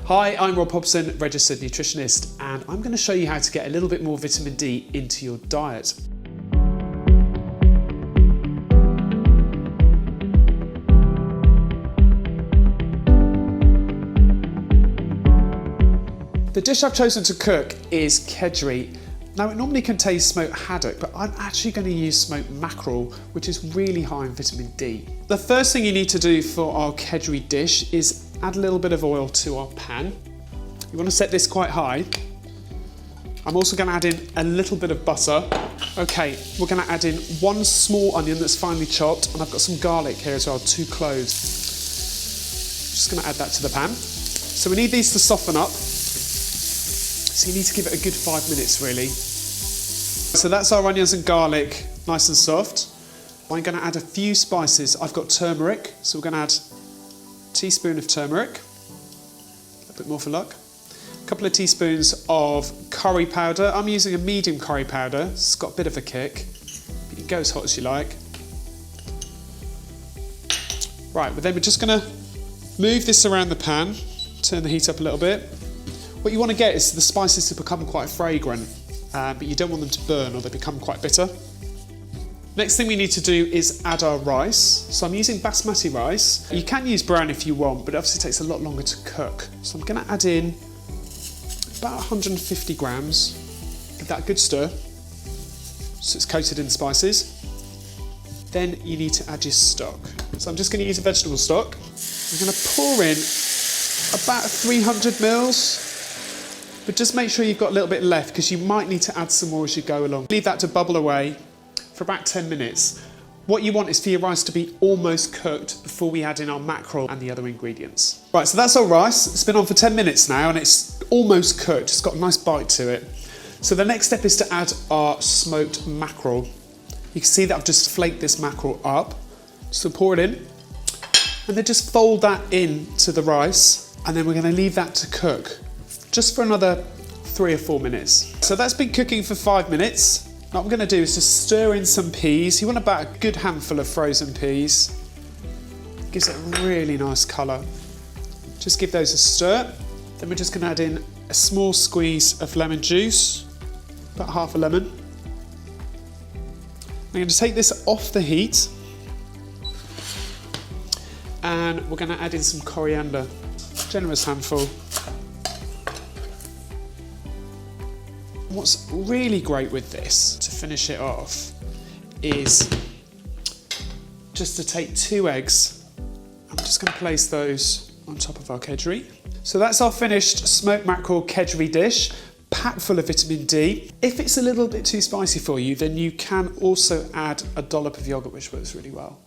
Hi, I'm Rob Hobson, registered nutritionist, and I'm going to show you how to get a little bit more vitamin D into your diet. The dish I've chosen to cook is kedgeree. Now, it normally contains smoked haddock, but I'm actually going to use smoked mackerel, which is really high in vitamin D. The first thing you need to do for our kedgeree dish is add a little bit of oil to our pan. You want to set this quite high. I'm also going to add in a little bit of butter. Okay, we're going to add in one small onion that's finely chopped, and I've got some garlic here as well, 2 cloves. Just going to add that to the pan. So we need these to soften up. So you need to give it a good 5 minutes really. So that's our onions and garlic, nice and soft. I'm going to add a few spices. I've got turmeric, so we're going to add a teaspoon of turmeric, a bit more for luck. A couple of teaspoons of curry powder. I'm using a medium curry powder. It's got a bit of a kick, but you can go as hot as you like. Right, but then we're just going to move this around the pan, turn the heat up a little bit. What you want to get is the spices to become quite fragrant, but you don't want them to burn or they become quite bitter. Next thing we need to do is add our rice. So I'm using basmati rice. You can use brown if you want, but it obviously takes a lot longer to cook. So I'm going to add in about 150 grams. Give that a good stir, so it's coated in spices. Then you need to add your stock. So I'm just going to use a vegetable stock. I'm going to pour in about 300 mils. But just make sure you've got a little bit left because you might need to add some more as you go along. Leave that to bubble away for about 10 minutes. What you want is for your rice to be almost cooked before we add in our mackerel and the other ingredients. Right, so that's our rice. It's been on for 10 minutes now and it's almost cooked. It's got a nice bite to it. So the next step is to add our smoked mackerel. You can see that I've just flaked this mackerel up. So pour it in and then just fold that into the rice, and then we're going to leave that to cook just for another 3 or 4 minutes. So that's been cooking for 5 minutes. What I'm going to do is just stir in some peas. You want about a good handful of frozen peas. It gives it a really nice colour. Just give those a stir. Then we're just going to add in a small squeeze of lemon juice, about half a lemon. I'm going to take this off the heat and we're going to add in some coriander, generous handful. What's really great with this, to finish it off, is just to take 2 eggs. I'm just going to place those on top of our kedgeree. So that's our finished smoked mackerel kedgeree dish, packed full of vitamin D. If it's a little bit too spicy for you, then you can also add a dollop of yogurt, which works really well.